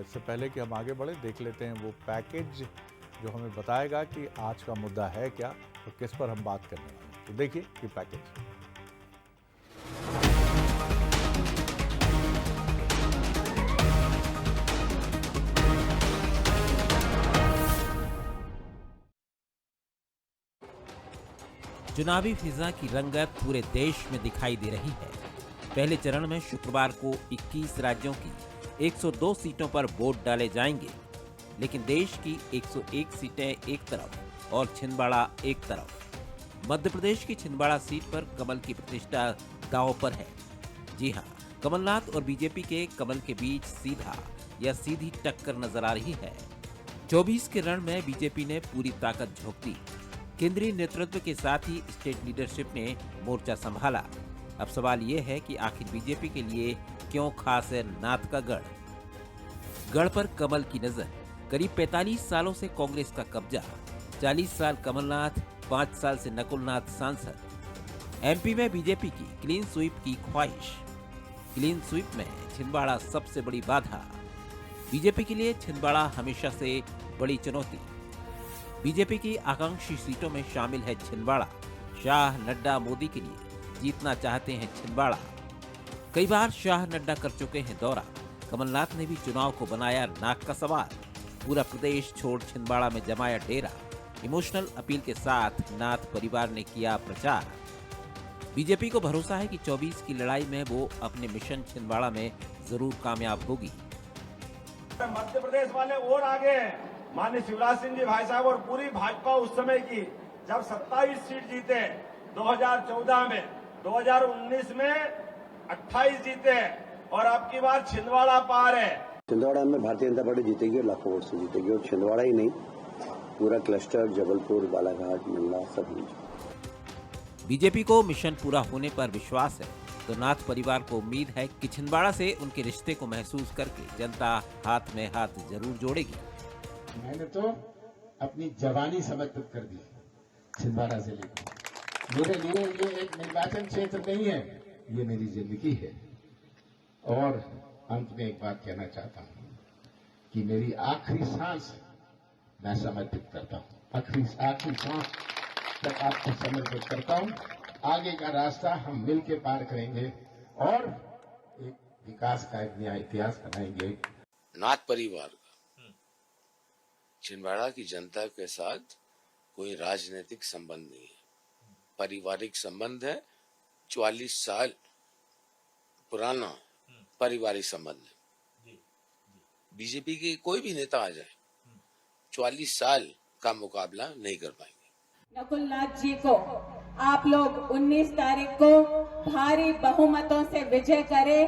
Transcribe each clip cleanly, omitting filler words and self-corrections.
इससे पहले कि हम आगे बढ़े देख लेते हैं वो पैकेज जो हमें बताएगा कि आज का मुद्दा है क्या और किस पर हम बात करने वाले हैं। तो देखिए कि पैकेज। चुनावी फिजा की रंगत पूरे देश में दिखाई दे रही है। पहले चरण में शुक्रवार को 21 राज्यों की 102 सीटों पर वोट डाले जाएंगे, लेकिन देश की 101 सीटें एक तरफ और छिंदवाड़ा एक तरफ। मध्य प्रदेश की छिंदवाड़ा सीट पर कमल की प्रतिष्ठा दांव पर है। जी हां, कमलनाथ और बीजेपी के कमल के बीच सीधा या सीधी टक्कर नजर आ रही है। 24 के रण में बीजेपी ने पूरी ताकत झोंक दी। केंद्रीय नेतृत्व के साथ ही स्टेट लीडरशिप ने मोर्चा संभाला। अब सवाल ये है कि आखिर बीजेपी के लिए क्यों खास है नाथ का गढ़। गढ़ पर कमल की नजर। करीब 45 सालों से कांग्रेस का कब्जा। 40 साल कमलनाथ, 5 साल से नकुलनाथ सांसद। एमपी में बीजेपी की क्लीन स्वीप की ख्वाहिश। क्लीन स्वीप में छिंदवाड़ा सबसे बड़ी बाधा। बीजेपी के लिए छिंदवाड़ा हमेशा से बड़ी चुनौती। बीजेपी की आकांक्षी सीटों में शामिल है छिंदवाड़ा। शाह, नड्डा, मोदी के लिए जीतना चाहते हैं छिंदवाड़ा। कई बार शाह नड्डा कर चुके हैं दौरा। कमलनाथ ने भी चुनाव को बनाया नाक का सवाल। पूरा प्रदेश छोड़ छिंदवाड़ा में जमाया डेरा। इमोशनल अपील के साथ नाथ परिवार ने किया प्रचार। बीजेपी को भरोसा है कि 24 की लड़ाई में वो अपने मिशन छिंदवाड़ा में जरूर कामयाब होगी। मध्य प्रदेश वाले और आगे हैं। माननीय शिवराज सिंह जी भाई साहब और पूरी भाजपा उस समय की जब 27 सीट जीते 2014 में, 2019 में 28 जीते और अब की बार छिंदवाड़ा पार है। छिंदवाड़ा में भारतीय जनता पार्टी जीतेगी और लाखों वोट से जीतेगी और छिंदवाड़ा ही नहीं पूरा क्लस्टर जबलपुर, बालाघाट, मंडला सब जीतेगी। बीजेपी को मिशन पूरा होने पर विश्वास है, तो नाथ परिवार को उम्मीद है कि छिंदवाड़ा से उनके रिश्ते को महसूस करके जनता हाथ में हाथ जरूर जोड़ेगी। मैंने तो अपनी जवानी समर्पित कर दी छिंदवाड़ा जिले को। मेरे लिए ये एक निर्वाचन क्षेत्र नहीं है, ये मेरी जिंदगी है। और अंत में एक बात कहना चाहता हूं कि मेरी आखिरी सांस मैं समर्पित करता हूं। आखिरी सांस तक आपको समर्पित करता हूं। आगे का रास्ता हम मिल के पार करेंगे और एक विकास का एक नया इतिहास बनाएंगे। नाथ परिवार का छिंदवाड़ा की जनता के साथ कोई राजनीतिक संबंध नहीं है, पारिवारिक संबंध है। 44 साल पुराना पारिवारिक संबंध है। बीजेपी के कोई भी नेता आ जाए 44 साल का मुकाबला नहीं कर पाएंगे। नकुलनाथ जी को आप लोग 19 तारीख को भारी बहुमतों से विजय करें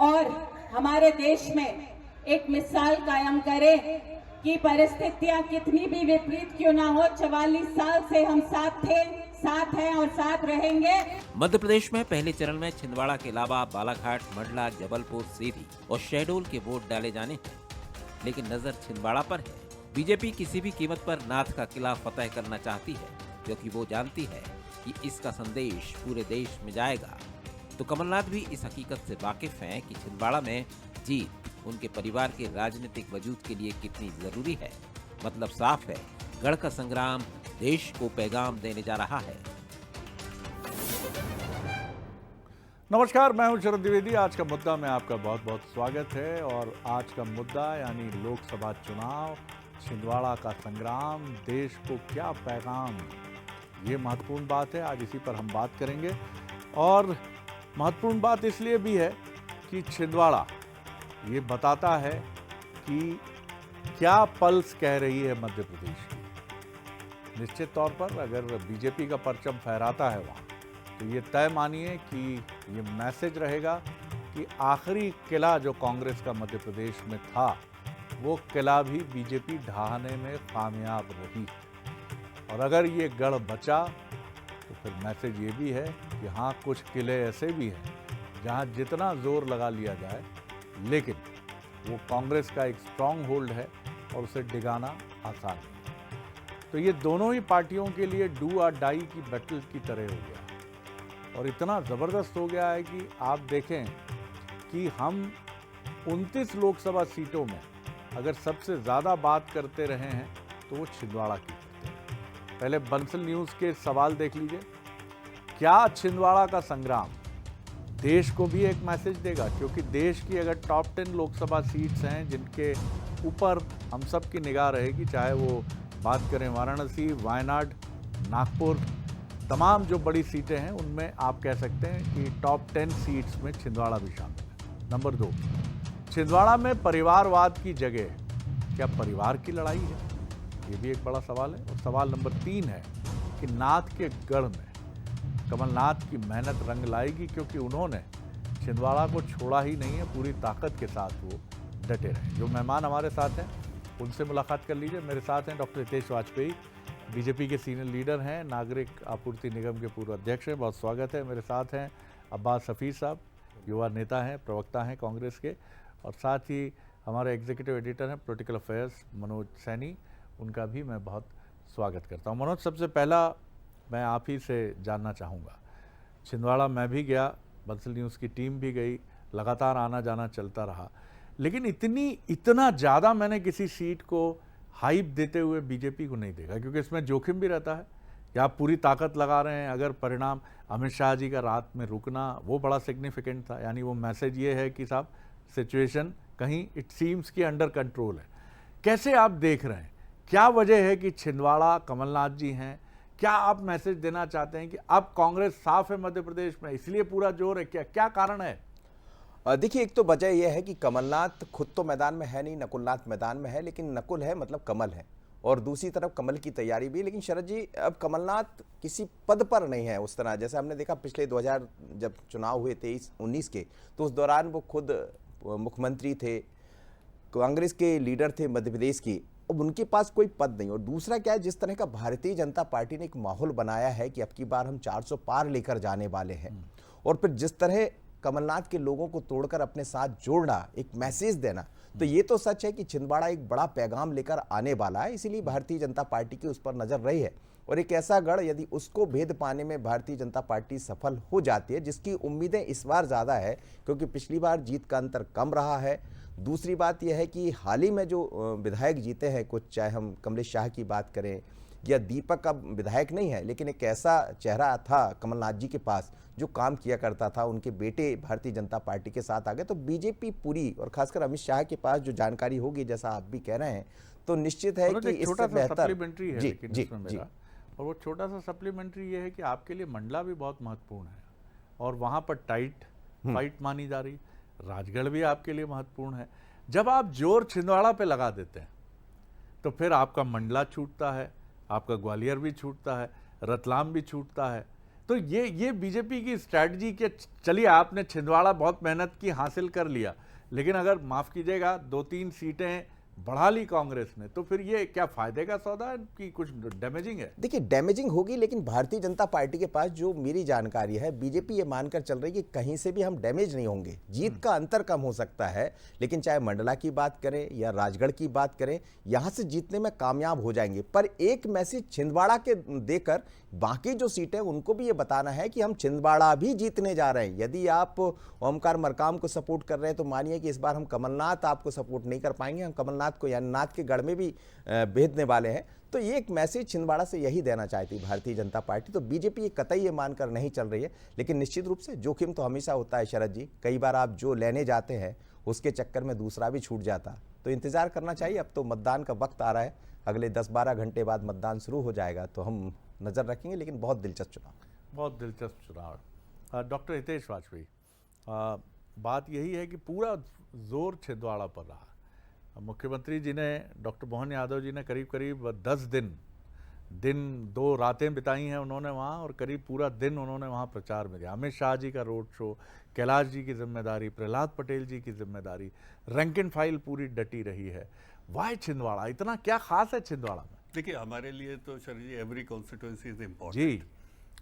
और हमारे देश में एक मिसाल कायम करें कि परिस्थितियां कितनी भी विपरीत क्यों ना हो, 44 साल से हम साथ थे, साथ हैं और साथ रहेंगे। मध्य प्रदेश में पहले चरण में छिंदवाड़ा के अलावा बालाघाट, मंडला, जबलपुर, सीधी और शहडोल के वोट डाले जाने हैं, लेकिन नजर छिंदवाड़ा पर है। बीजेपी किसी भी कीमत पर नाथ का किला फतेह करना चाहती है, क्योंकि वो जानती है कि इसका संदेश पूरे देश में जाएगा। तो कमलनाथ भी इस हकीकत से वाकिफ हैं कि छिंदवाड़ा में जीत उनके परिवार के राजनीतिक वजूद के लिए कितनी जरूरी है। मतलब साफ है, गढ़ का संग्राम देश को पैगाम देने जा रहा है। नमस्कार, मैं हूं शरद द्विवेदी। आज का मुद्दा में आपका बहुत बहुत स्वागत है। और आज का मुद्दा यानी लोकसभा चुनाव, छिंदवाड़ा का संग्राम, देश को क्या पैगाम, ये महत्वपूर्ण बात है। आज इसी पर हम बात करेंगे। और महत्वपूर्ण बात इसलिए भी है कि छिंदवाड़ा ये बताता है कि क्या पल्स कह रही है मध्य प्रदेश की। निश्चित तौर पर अगर बीजेपी का परचम फहराता है वहाँ, तो ये तय मानिए कि ये मैसेज रहेगा कि आखिरी किला जो कांग्रेस का मध्य प्रदेश में था, वो किला भी बीजेपी ढहाने में कामयाब रही। और अगर ये गढ़ बचा तो फिर मैसेज ये भी है कि हाँ, कुछ किले ऐसे भी हैं जहाँ जितना जोर लगा लिया जाए, लेकिन वो कांग्रेस का एक स्ट्रॉन्ग होल्ड है और उसे डिगाना आसान है। तो ये दोनों ही पार्टियों के लिए डू और डाई की बैटल की तरह हो गया और इतना ज़बरदस्त हो गया है कि आप देखें कि हम 29 लोकसभा सीटों में अगर सबसे ज़्यादा बात करते रहे हैं तो वो छिंदवाड़ा की करते हैं। पहले बंसल न्यूज़ के सवाल देख लीजिए। क्या छिंदवाड़ा का संग्राम देश को भी एक मैसेज देगा? क्योंकि देश की अगर टॉप 10 लोकसभा सीट्स हैं जिनके ऊपर हम सब की निगाह रहेगी, चाहे वो बात करें वाराणसी, वायनाड, नागपुर, तमाम जो बड़ी सीटें हैं उनमें आप कह सकते हैं कि टॉप 10 सीट्स में छिंदवाड़ा भी शामिल है। नंबर 2, छिंदवाड़ा में परिवारवाद की जगह क्या परिवार की लड़ाई है? ये भी एक बड़ा सवाल है। और सवाल नंबर 3 है कि नाथ के गढ़ में कमलनाथ की मेहनत रंग लाएगी, क्योंकि उन्होंने छिंदवाड़ा को छोड़ा ही नहीं है, पूरी ताकत के साथ वो डटे रहे। जो मेहमान हमारे साथ हैं उनसे मुलाकात कर लीजिए। मेरे साथ हैं डॉक्टर हितेश वाजपेयी, बीजेपी के सीनियर लीडर हैं, नागरिक आपूर्ति निगम के पूर्व अध्यक्ष हैं, बहुत स्वागत है। मेरे साथ हैं अब्बास हफीज़ साहब, युवा नेता हैं, प्रवक्ता हैं कांग्रेस के, और साथ ही हमारे एग्जीक्यूटिव एडिटर हैं पॉलिटिकल अफेयर्स मनोज सैनी, उनका भी मैं बहुत स्वागत करता हूं। मनोज, सबसे पहला मैं आप ही से जानना चाहूँगा, छिंदवाड़ा मैं भी गया, बंसल न्यूज़ की टीम भी गई, लगातार आना जाना चलता रहा, लेकिन इतना ज़्यादा मैंने किसी सीट को हाइप देते हुए बीजेपी को नहीं देखा, क्योंकि इसमें जोखिम भी रहता है कि आप पूरी ताकत लगा रहे हैं, अगर परिणाम अमित शाह जी का रात में रुकना वो बड़ा सिग्निफिकेंट था, यानी वो मैसेज ये है कि साहब सिचुएशन कहीं इट सीम्स कि अंडर कंट्रोल है। कैसे आप देख रहे हैं, क्या वजह है कि छिंदवाड़ा कमलनाथ जी हैं? क्या आप मैसेज देना चाहते हैं कि अब कांग्रेस साफ है मध्य प्रदेश में, इसलिए पूरा जोर है? क्या कारण है? देखिए, एक तो वजह यह है कि कमलनाथ खुद तो मैदान में है नहीं, नकुलनाथ मैदान में है, लेकिन नकुल है मतलब कमल है, और दूसरी तरफ कमल की तैयारी भी। लेकिन शरद जी, अब कमलनाथ किसी पद पर नहीं है उस तरह, जैसे हमने देखा पिछले 2000 जब चुनाव हुए 23-19 के, तो उस दौरान वो खुद मुख्यमंत्री थे, कांग्रेस के लीडर थे मध्य प्रदेश की, अब उनके पास कोई पद नहीं। और दूसरा क्या है, जिस तरह का भारतीय जनता पार्टी ने एक माहौल बनाया है कि अब की बार हम 400 पार लेकर जाने वाले हैं, और फिर जिस तरह कमलनाथ के लोगों को तोड़कर अपने साथ जोड़ना, एक मैसेज देना, तो ये तो सच है कि छिंदवाड़ा एक बड़ा पैगाम लेकर आने वाला है, इसीलिए भारतीय जनता पार्टी की उस पर नजर रही है। और एक ऐसा गढ़, यदि उसको भेद पाने में भारतीय जनता पार्टी सफल हो जाती है, जिसकी उम्मीदें इस बार ज़्यादा है, क्योंकि पिछली बार जीत का अंतर कम रहा है। दूसरी बात यह है कि हाल ही में जो विधायक जीते हैं कुछ, चाहे हम कमलेश शाह की बात करें या दीपक, अब विधायक नहीं है, लेकिन एक ऐसा चेहरा था कमलनाथ जी के पास जो काम किया करता था, उनके बेटे भारतीय जनता पार्टी के साथ आ गए, तो बीजेपी पूरी, और खासकर अमित शाह के पास जो जानकारी होगी, जैसा आप भी कह रहे हैं, तो निश्चित है कि इससे बेहतर जी। और वो छोटा सा सप्लीमेंट्री ये है कि आपके लिए मंडला भी बहुत महत्वपूर्ण है, और वहाँ पर टाइट फाइट मानी जा रही, राजगढ़ भी आपके लिए महत्वपूर्ण है। जब आप जोर छिंदवाड़ा पे लगा देते हैं तो फिर आपका मंडला छूटता है, आपका ग्वालियर भी छूटता है, रतलाम भी छूटता है। तो ये बीजेपी की स्ट्रैटेजी के, चलिए आपने छिंदवाड़ा बहुत मेहनत की, हासिल कर लिया, लेकिन अगर माफ़ कीजिएगा 2-3 सीटें बढ़ा ली कांग्रेस ने, तो फिर ये क्या फायदे का सौदा है कि कुछ डैमेजिंग है? देखिए, डैमेजिंग होगी, लेकिन भारतीय जनता पार्टी के पास जो मेरी जानकारी है, बीजेपी ये मानकर चल रही है कि कहीं से भी हम डैमेज नहीं होंगे, जीत का अंतर कम हो सकता है, लेकिन चाहे मंडला की बात करें या राजगढ़ की बात करें, यहाँ से जीतने में कामयाब हो जाएंगे। पर एक मैसेज छिंदवाड़ा के देकर बाकी जो सीटें उनको भी ये बताना है कि हम छिंदवाड़ा भी जीतने जा रहे हैं। यदि आप ओमकार मरकाम को सपोर्ट कर रहे हैं, तो मानिए कि इस बार हम कमलनाथ आपको सपोर्ट नहीं कर पाएंगे, हम कमलनाथ को यानी नाथ के गढ़ में भी भेजने वाले हैं। तो ये एक मैसेज छिंदवाड़ा से यही देना चाहती भारतीय जनता पार्टी। तो बीजेपी ये कतई ये मानकर नहीं चल रही है, लेकिन निश्चित रूप से जोखिम तो हमेशा होता है शरद जी, कई बार आप जो लेने जाते हैं उसके चक्कर में दूसरा भी छूट जाता, तो इंतजार करना चाहिए। अब तो मतदान का वक्त आ रहा है, अगले 10-12 घंटे बाद मतदान शुरू हो जाएगा, तो हम नजर रखेंगे, लेकिन बहुत दिलचस्प चुनाव, बहुत दिलचस्प चुनाव। डॉक्टर हितेश वाजपेयी, बात यही है कि पूरा जोर छिंदवाड़ा पर रहा। मुख्यमंत्री जी ने, डॉक्टर मोहन यादव जी ने करीब 10 दिन 2 रातें बिताई हैं उन्होंने वहाँ, और करीब पूरा दिन उन्होंने वहाँ प्रचार में दिया। अमित शाह जी का रोड शो, कैलाश जी की जिम्मेदारी, प्रहलाद पटेल जी की जिम्मेदारी, रैंक एंड फाइल पूरी डटी रही है। वाई छिंदवाड़ा, इतना क्या खास है छिंदवाड़ा में? देखिए, हमारे लिए तो Sharad ji every constituency is ji, important,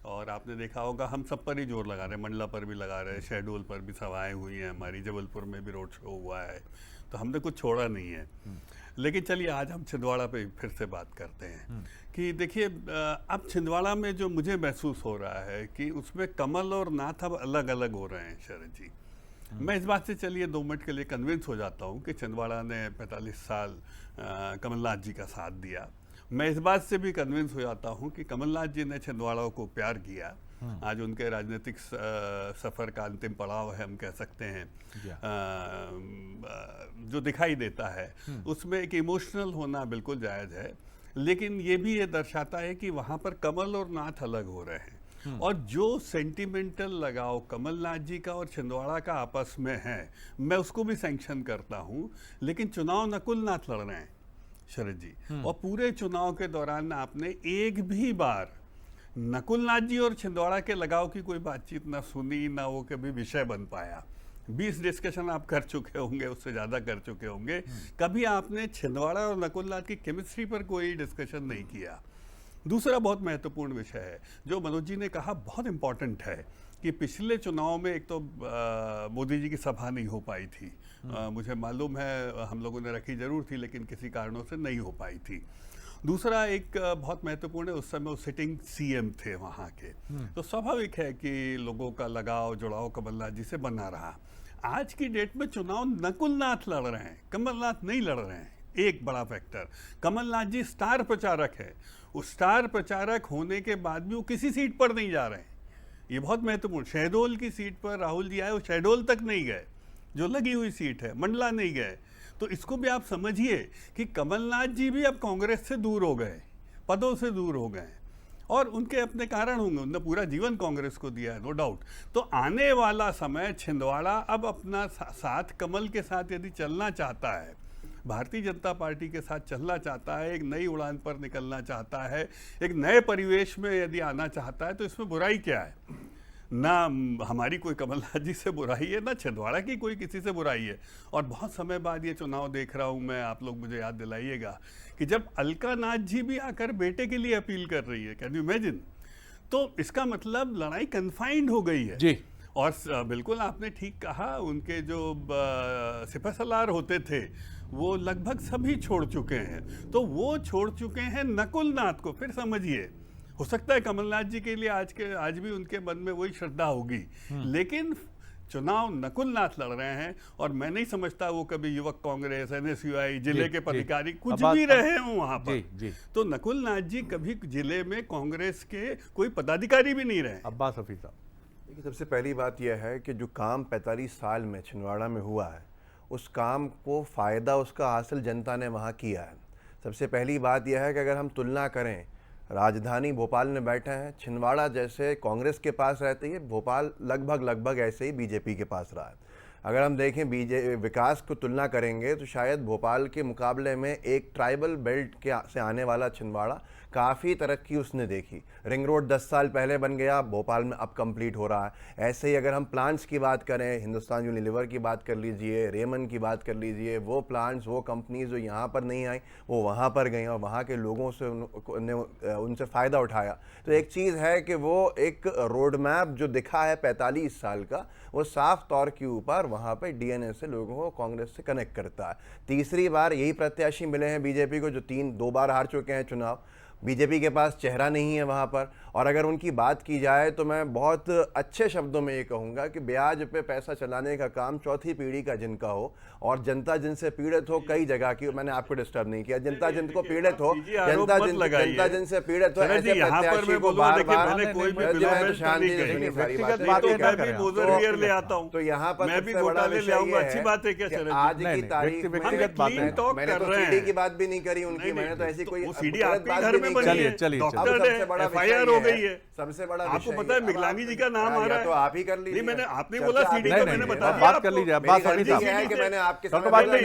और आपने देखा होगा हम सब पर ही जोर लगा रहे हैं, मंडला पर भी लगा रहे हैं, शहडोल पर भी सभाएं हुई हैं हमारी, जबलपुर में भी रोड शो हुआ है, तो हमने कुछ छोड़ा नहीं है। लेकिन चलिए आज हम छिंदवाड़ा पे फिर से बात करते हैं कि देखिए, अब छिंदवाड़ा में जो मुझे महसूस हो रहा है कि उसमें कमल और नाथ अब अलग अलग हो रहे हैं शरद जी। मैं इस बात से चलिए 2 मिनट के लिए कन्विंस हो जाता हूँ कि छिंदवाड़ा ने 45 साल कमलनाथ जी का साथ दिया। मैं इस बात से भी कन्विंस हो जाता हूँ कि कमलनाथ जी ने छिंदवाड़ा को प्यार किया। आज उनके राजनीतिक सफर का अंतिम पड़ाव है, हम कह सकते हैं, जो दिखाई देता है उसमें एक इमोशनल होना बिल्कुल जायज़ है, लेकिन ये भी ये दर्शाता है कि वहाँ पर कमल और नाथ अलग हो रहे हैं। और जो सेंटिमेंटल लगाव कमलनाथ जी का और छिंदवाड़ा का आपस में है, मैं उसको भी सैंक्शन करता हूँ, लेकिन चुनाव नकुल नाथ लड़ रहे हैं शरद जी। और पूरे चुनाव के दौरान आपने एक भी बार नकुल नाथ जी और छिंदवाड़ा के लगाव की कोई बातचीत ना सुनी, ना वो कभी विषय बन पाया। 20 डिस्कशन आप कर चुके होंगे, उससे ज़्यादा कर चुके होंगे, कभी आपने छिंदवाड़ा और नकुल नाथ की केमिस्ट्री पर कोई डिस्कशन नहीं किया। दूसरा बहुत महत्वपूर्ण विषय है जो मनोज जी ने कहा, बहुत इंपॉर्टेंट है कि पिछले चुनाव में एक तो मोदी जी की सभा नहीं हो पाई थी। मुझे मालूम है हम लोगों ने रखी जरूर थी, लेकिन किसी कारणों से नहीं हो पाई थी। दूसरा एक बहुत महत्वपूर्ण है, उस समय वो सिटिंग सीएम थे वहाँ के, तो स्वाभाविक है कि लोगों का लगाव जुड़ाव कमलनाथ जी से बना रहा। आज की डेट में चुनाव नकुल नाथ लड़ रहे हैं, कमलनाथ नहीं लड़ रहे हैं। एक बड़ा फैक्टर, कमलनाथ जी स्टार प्रचारक है, उस स्टार प्रचारक होने के बाद भी वो किसी सीट पर नहीं जा रहे हैं। ये बहुत महत्वपूर्ण, शहडोल की सीट पर राहुल जी आए, वो शहडोल तक नहीं गए, जो लगी हुई सीट है, मंडला नहीं गए। तो इसको भी आप समझिए कि कमलनाथ जी भी अब कांग्रेस से दूर हो गए, पदों से दूर हो गए, और उनके अपने कारण होंगे, उन्होंने पूरा जीवन कांग्रेस को दिया है, नो डाउट। तो आने वाला समय छिंदवाड़ा अब अपना साथ कमल के साथ यदि चलना चाहता है, भारतीय जनता पार्टी के साथ चलना चाहता है, एक नई उड़ान पर निकलना चाहता है, एक नए परिवेश में यदि आना चाहता है, तो इसमें बुराई क्या है? ना हमारी कोई कमलनाथ जी से बुराई है, ना छिंदवाड़ा की कोई किसी से बुराई है। और बहुत समय बाद ये चुनाव देख रहा हूँ मैं, आप लोग मुझे याद दिलाइएगा कि जब अलका नाथ जी भी आकर बेटे के लिए अपील कर रही है, कैन यू इमेजिन? तो इसका मतलब लड़ाई कन्फाइंड हो गई है जी। और बिल्कुल आपने ठीक कहा, उनके जो सिपहसालार होते थे वो लगभग सभी छोड़ चुके हैं, तो वो छोड़ चुके हैं नकुल नाथ को। फिर समझिए, हो सकता है कमलनाथ जी के लिए आज भी उनके मन में वही श्रद्धा होगी, लेकिन चुनाव नकुल नाथ लड़ रहे हैं। और मैं नहीं समझता वो कभी युवक कांग्रेस, एनएसयूआई, जिले के पदाधिकारी कुछ भी रहे हों वहां पर। तो नकुल नाथ जी कभी जिले में कांग्रेस के कोई पदाधिकारी भी नहीं रहे। अब्बास हफीज साहब, देखिए, सबसे पहली बात यह है कि जो काम 45 साल में छिंदवाड़ा में हुआ है, उस काम को फ़ायदा उसका हासिल जनता ने वहाँ किया है। सबसे पहली बात यह है कि अगर हम तुलना करें, राजधानी भोपाल में बैठे हैं, छिंदवाड़ा जैसे कांग्रेस के पास रहती है, भोपाल लगभग ऐसे ही बीजेपी के पास रहा है। अगर हम देखें विकास को तुलना करेंगे तो शायद भोपाल के मुकाबले में एक ट्राइबल बेल्ट से आने वाला छिंदवाड़ा काफ़ी तरक्की उसने देखी। रिंग रोड 10 साल पहले बन गया, भोपाल में अब कंप्लीट हो रहा है। ऐसे ही अगर हम प्लांट्स की बात करें, हिंदुस्तान यूनिलीवर की बात कर लीजिए, रेमन की बात कर लीजिए, वो प्लांट्स, वो कंपनीज जो यहाँ पर नहीं आई वो वहाँ पर गई और वहाँ के लोगों से उनसे फ़ायदा उठाया। तो एक चीज़ है कि वो एक रोड मैप जो दिखा है 45 साल का, वो साफ तौर के ऊपर वहाँ पर डीएनए से लोगों को कांग्रेस से कनेक्ट करता है। तीसरी बार यही प्रत्याशी मिले हैं बीजेपी को जो 2 बार हार चुके हैं चुनाव। बीजेपी के पास चेहरा नहीं है वहाँ पर। और अगर उनकी बात की जाए तो मैं बहुत अच्छे शब्दों में ये कहूँगा कि ब्याज पे पैसा चलाने का काम चौथी पीढ़ी का जिनका हो और जनता जिनसे पीड़ित हो, कई जगह की, मैंने आपको डिस्टर्ब नहीं किया, जनता जिनको पीड़ित हो, जनता जिनसे पीड़ित हो, ऐसे प्रत्याशी को बार-बार तो यहाँ पर सबसे बड़ा विषय है आज की तारीख में, मैंने तो सीडी की बात भी नहीं करी उनकी, मैंने तो ऐसी कोई सबसे बड़ा आपको पता है मिगलानी जी का नाम आ रहा है, तो आप ही कर लीजिए। मैंने आपने बोला सीडी को, मैंने बताया बात कर लीजिए।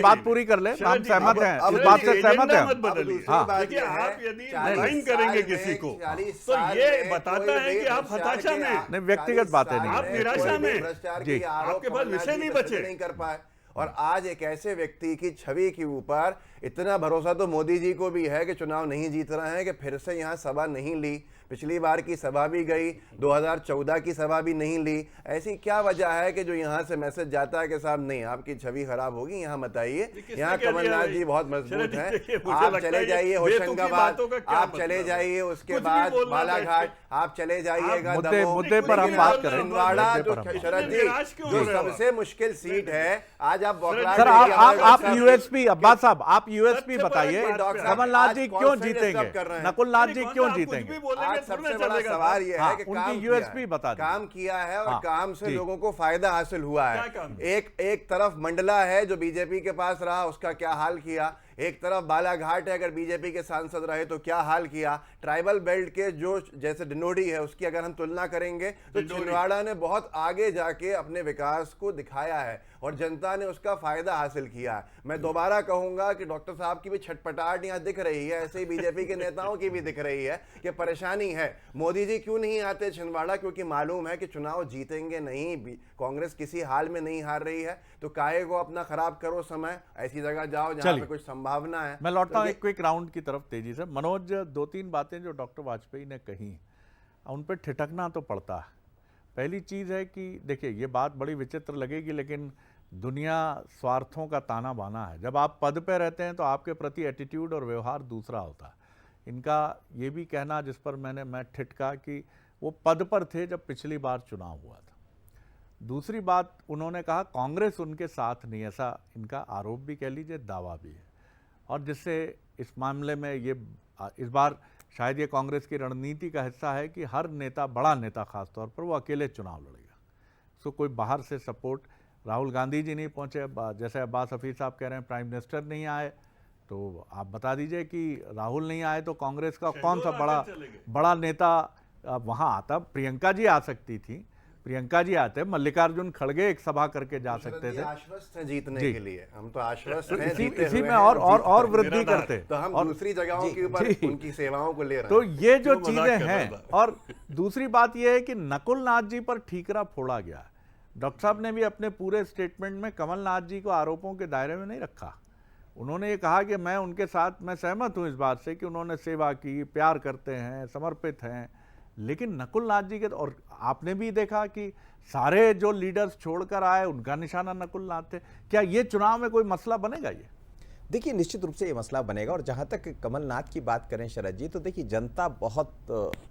बात पूरी कर ले, हम सहमत हैं, इस बात से सहमत हैं। मत बदलिए। देखिए, आप यदि लाइन करेंगे किसी को तो ये बताता है कि आप हताशा में, नहीं, व्यक्तिगत बातें नहीं, आप निराशा में, आपके पास विषय नहीं बचे, नहीं कर पाए। और आज एक ऐसे व्यक्ति की छवि के ऊपर इतना भरोसा तो मोदी जी को भी है कि चुनाव नहीं जीत रहे हैं कि फिर से यहाँ सभा नहीं ली, पिछली बार की सभा भी गई, 2014 की सभा भी नहीं ली। ऐसी क्या वजह है कि जो यहाँ से मैसेज जाता है कि साहब नहीं, आपकी छवि खराब होगी, यहाँ मत आइए, यहाँ कमलनाथ जी बहुत मजबूत हैं, आप चले जाइए होशंगाबाद, आप चले जाइए, उसके बाद बालाघाट, आप चले जाइएगा मुद्दे पर हम बात करें। छिंदवाड़ा जो शरद जी जो सबसे मुश्किल सीट है, आज आप बौखला सर आप यूएसपी अब्बास साहब, आप यूएसपी बताइए, कमलनाथ जी क्यों जीतेंगे, नकुलनाथ जी क्यों जीतेंगे? आज सबसे बड़ा सवाल यह है कि उनकी यूएसपी बता दें। काम किया है और काम से लोगों को फायदा हासिल हुआ है। एक तरफ मंडला है जो बीजेपी के पास रहा, उसका क्या हाल किया, एक तरफ बालाघाट है, अगर बीजेपी के सांसद रहे तो क्या हाल किया, ट्राइबल बेल्ट के जो जैसे डिंडोरी है उसकी अगर हम तुलना करेंगे तो छिंदवाड़ा ने बहुत आगे जाके अपने विकास को दिखाया है और जनता ने उसका फायदा हासिल किया है। मैं दोबारा कहूंगा कि डॉक्टर साहब की भी छटपटाहट यहाँ दिख रही है, ऐसे ही बीजेपी के नेताओं की भी दिख रही है कि परेशानी है। मोदी जी क्यों नहीं आते छिंदवाड़ा? क्योंकि मालूम है कि चुनाव जीतेंगे नहीं, कांग्रेस किसी हाल में नहीं हार रही है, तो काहे को अपना खराब करो समय, ऐसी जगह जाओ जहां पे कुछ संभावना है। मैं लौटता हूं एक क्विक राउंड की तरफ तेजी से। मनोज, 2-3 बातें जो डॉक्टर वाजपेयी ने कही उन पर ठिठकना तो पड़ता है। पहली चीज है कि देखिए, ये बात बड़ी विचित्र लगेगी लेकिन दुनिया स्वार्थों का ताना बाना है। जब आप पद पे रहते हैं तो आपके प्रति एटीट्यूड और व्यवहार दूसरा होता है। इनका ये भी कहना जिस पर मैं ठिठका कि वो पद पर थे जब पिछली बार चुनाव हुआ था। दूसरी बात, उन्होंने कहा कांग्रेस उनके साथ नहीं, ऐसा इनका आरोप भी कह लीजिए, दावा भी है, और जिससे इस मामले में ये इस बार शायद ये कांग्रेस की रणनीति का हिस्सा है कि हर नेता, बड़ा नेता खास तौर पर, वो अकेले चुनाव लड़ेगा। उसको कोई बाहर से सपोर्ट, राहुल गांधी जी नहीं पहुंचे, जैसे अब्बास हफीज साहब कह रहे हैं प्राइम मिनिस्टर नहीं आए, तो आप बता दीजिए कि राहुल नहीं आए तो कांग्रेस का कौन सा बड़ा नेता वहां आता? प्रियंका जी आ सकती थी, प्रियंका जी आते, मल्लिकार्जुन खड़गे एक सभा करके जा सकते थे। आश्वस्त हैं जीतने के लिए, हम तो आश्वस्त हैं, इसी में और वृद्धि करते, तो हम दूसरी जगहों के ऊपर उनकी सेवाओं को ले रहे हैं। तो ये जो चीजें हैं, और दूसरी बात ये है कि नकुलनाथ जी पर ठीकरा फोड़ा गया। डॉक्टर साहब ने भी अपने पूरे स्टेटमेंट में कमलनाथ जी को आरोपों के दायरे में नहीं रखा। उन्होंने ये कहा कि मैं उनके साथ, मैं सहमत हूं इस बात से कि उन्होंने सेवा की, प्यार करते हैं, समर्पित हैं, लेकिन नकुलनाथ जी के, और आपने भी देखा कि सारे जो लीडर्स छोड़कर आए उनका निशाना नकुलनाथ थे। क्या ये चुनाव में कोई मसला बनेगा? ये देखिए, निश्चित रूप से ये मसला बनेगा। और जहां तक कमलनाथ की बात करें शरद जी, तो देखिए जनता बहुत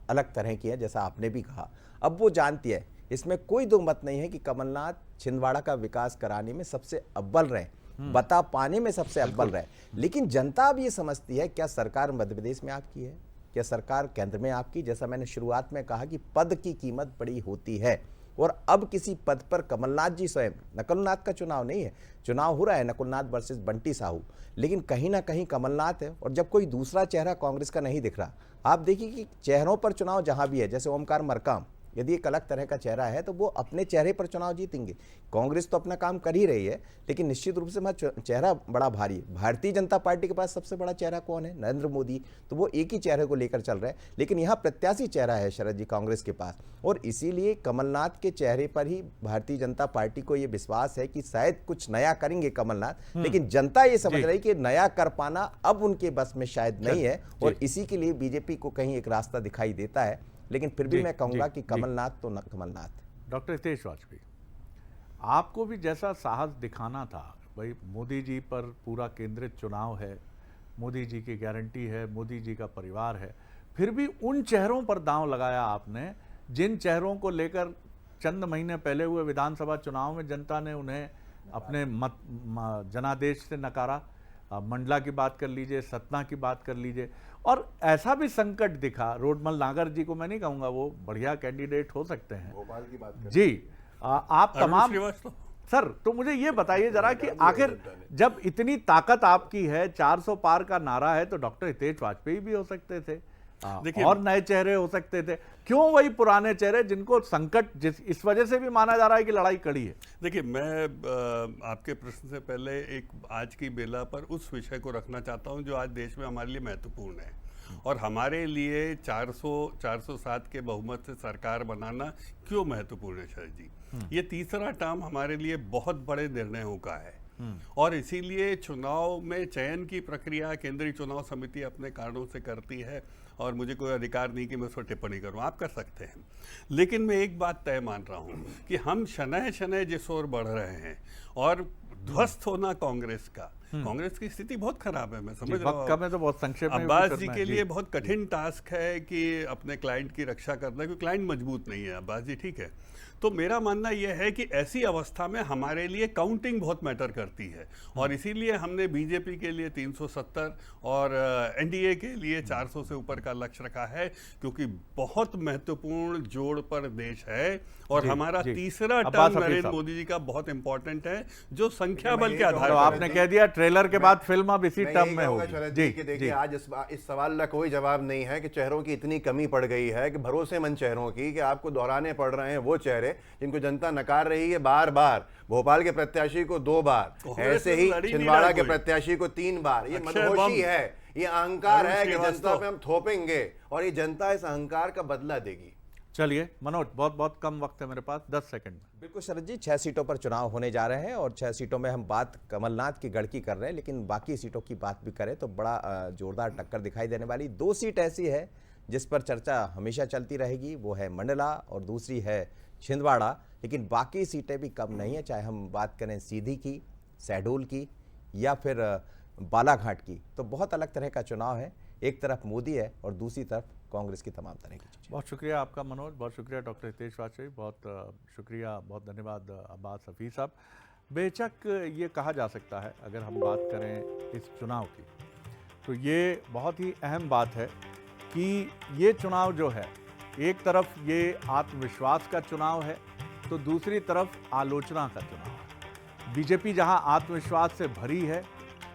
अलग तरह की है, जैसा आपने भी कहा। अब वो जानती है, इसमें कोई दो मत नहीं है कि कमलनाथ छिंदवाड़ा का विकास कराने में सबसे अव्वल रहे, बता पाने में सबसे अव्वल रहे। लेकिन जनता अब ये समझती है, क्या सरकार मध्य प्रदेश में आपकी है, क्या सरकार केंद्र में आपकी? जैसा मैंने शुरुआत में कहा कि पद की कीमत बड़ी होती है, और अब किसी पद पर कमलनाथ जी स्वयं, नकुलनाथ का चुनाव नहीं है, चुनाव हो रहा है नकुलनाथ वर्सेस बंटी साहू, लेकिन कहीं ना कहीं कमलनाथ है। और जब कोई दूसरा चेहरा कांग्रेस का नहीं दिख रहा, आप देखिए कि चेहरों पर चुनाव जहां भी है, जैसे ओमकार मरकाम, यदि एक अलग तरह का चेहरा है तो वो अपने चेहरे पर चुनाव जीतेंगे। कांग्रेस तो अपना काम कर ही रही है, लेकिन निश्चित रूप से चेहरा बड़ा भारी है। भारतीय जनता पार्टी के पास सबसे बड़ा चेहरा कौन है? नरेंद्र मोदी। तो वो एक ही चेहरे को लेकर चल रहे हैं, लेकिन यहाँ प्रत्याशी चेहरा है शरद जी कांग्रेस के पास, और इसीलिए कमलनाथ के चेहरे पर ही भारतीय जनता पार्टी को ये विश्वास है कि शायद कुछ नया करेंगे कमलनाथ। लेकिन जनता ये समझ रही कि नया कर पाना अब उनके बस में शायद नहीं है, और इसी के लिए बीजेपी को कहीं एक रास्ता दिखाई देता है। लेकिन फिर भी मैं कहूंगा कि कमलनाथ तो न कमलनाथ। डॉक्टर हितेश वाजपेयी, आपको भी जैसा साहस दिखाना था, भाई मोदी जी पर पूरा केंद्रित चुनाव है, मोदी जी की गारंटी है, मोदी जी का परिवार है, फिर भी उन चेहरों पर दांव लगाया आपने जिन चेहरों को लेकर चंद महीने पहले हुए विधानसभा चुनाव में जनता ने उन्हें अपने जनादेश से नकारा। मंडला की बात कर लीजिए, सतना की बात कर लीजिए, और ऐसा भी संकट दिखा। रोडमल नागर जी को मैं नहीं कहूंगा, वो बढ़िया कैंडिडेट हो सकते हैं, भोपाल की बात जी। आप तमाम सर, तो मुझे ये बताइए जरा कि आखिर जब इतनी ताकत आपकी है, 400 पार का नारा है, तो डॉक्टर हितेश वाजपेयी भी हो सकते थे, और नए चेहरे हो सकते थे, क्यों वही पुराने चेहरे जिनको संकट इस वजह से भी माना जा रहा है कि लड़ाई कड़ी है? देखिए, मैं आपके प्रश्न से पहले एक आज की बेला पर उस विषय को रखना चाहता हूं जो आज देश में हमारे लिए महत्वपूर्ण है, और हमारे लिए 407 के बहुमत से सरकार बनाना क्यों महत्वपूर्ण है शरद जी। ये तीसरा टर्म हमारे लिए बहुत बड़े निर्णयों का है। और इसीलिए चुनाव में चयन की प्रक्रिया केंद्रीय चुनाव समिति अपने कारणों से करती है और मुझे कोई अधिकार नहीं कि मैं उस पर टिप्पणी करूं। आप कर सकते हैं, लेकिन मैं एक बात तय मान रहा हूं कि हम शनय शनय जिस ओर बढ़ रहे हैं और ध्वस्त होना कांग्रेस का, कांग्रेस की स्थिति बहुत खराब है, मैं समझ रहा हूँ। तो बहुत संक्षेप में अब्बास जी के लिए बहुत कठिन टास्क है कि अपने क्लाइंट की रक्षा करना, क्योंकि क्लाइंट मजबूत नहीं है। अब्बास जी ठीक है, तो मेरा मानना यह है कि ऐसी अवस्था में हमारे लिए काउंटिंग बहुत मैटर करती है और इसीलिए हमने बीजेपी के लिए 370 और एनडीए के लिए 400 से ऊपर का लक्ष्य रखा है, क्योंकि बहुत महत्वपूर्ण जोड़ पर देश है और हमारा तीसरा टर्म नरेंद्र मोदी जी का बहुत इंपॉर्टेंट है, जो संख्या बल के आधार पर। आपने कह दिया ट्रेलर के बाद फिल्म अब इसी टर्म में होगी। देखिए आज इस सवाल का कोई जवाब नहीं है कि चेहरों की इतनी कमी पड़ गई है कि भरोसेमंद चेहरों की कि आपको दोहराने पड़ रहे हैं वो चेहरे जिनको जनता नकार रही है बार बार। भोपाल के प्रत्याशी को 2 बार, ऐसे ही छिंदवाड़ा के प्रत्याशी को 3 बार। ये मदहोशी है, ये अहंकार है कि जनता पे हम थोपेंगे और ये जनता इस अहंकार का बदला देगी। चलिए मनोज, बहुत बहुत कम वक्त है मेरे पास, 10 सेकंड में। बिल्कुल शरद जी, 6 सीटों पर चुनाव होने जा रहे हैं और 6 सीटों में हम बात कमलनाथ की गढ़ की कर रहे हैं, लेकिन बाकी सीटों की बात भी करें तो बड़ा जोरदार टक्कर दिखाई देने वाली 2 सीट ऐसी है जिस पर चर्चा हमेशा चलती रहेगी, वो है मंडला और दूसरी है छिंदवाड़ा। लेकिन बाकी सीटें भी कम नहीं है, चाहे हम बात करें सीधी की, शहडोल की या फिर बालाघाट की, तो बहुत अलग तरह का चुनाव है। एक तरफ मोदी है और दूसरी तरफ कांग्रेस की तमाम तरह की चीजें। बहुत शुक्रिया आपका मनोज, बहुत शुक्रिया डॉक्टर हितेश वाजपेयी, बहुत शुक्रिया, बहुत धन्यवाद अब्बास हफीज साहब। बेशक ये कहा जा सकता है, अगर हम बात करें इस चुनाव की, तो ये बहुत ही अहम बात है कि ये चुनाव जो है, एक तरफ ये आत्मविश्वास का चुनाव है तो दूसरी तरफ आलोचना का चुनाव है। बीजेपी जहां आत्मविश्वास से भरी है,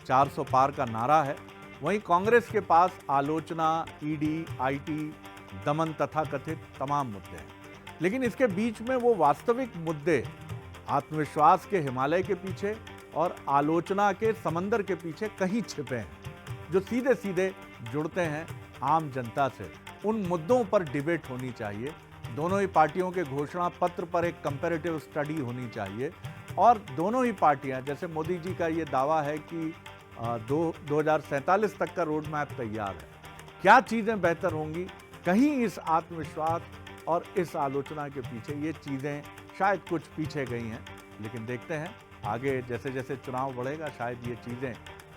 400 पार का नारा है, वहीं कांग्रेस के पास आलोचना, ईडी, आईटी, दमन तथाकथित तमाम मुद्दे हैं। लेकिन इसके बीच में वो वास्तविक मुद्दे आत्मविश्वास के हिमालय के पीछे और आलोचना के समंदर के पीछे कहीं छिपे हैं, जो सीधे सीधे जुड़ते हैं आम जनता से। उन मुद्दों पर डिबेट होनी चाहिए। दोनों ही पार्टियों के घोषणा पत्र पर एक कंपैरेटिव स्टडी होनी चाहिए और दोनों ही पार्टियां, जैसे मोदी जी का ये दावा है कि 2047 तक का रोड मैप तैयार है, क्या चीज़ें बेहतर होंगी, कहीं इस आत्मविश्वास और इस आलोचना के पीछे ये चीज़ें शायद कुछ पीछे गई हैं। लेकिन देखते हैं आगे जैसे जैसे चुनाव बढ़ेगा, शायद ये चीज़ें,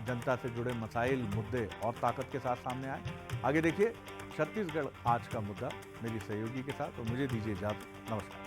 जनता से जुड़े मसाइल, मुद्दे और ताकत के साथ सामने आए। आगे देखिए छत्तीसगढ़ आज का मुद्दा मेरी सहयोगी के साथ, और मुझे दीजिए इजाज़त। नमस्कार।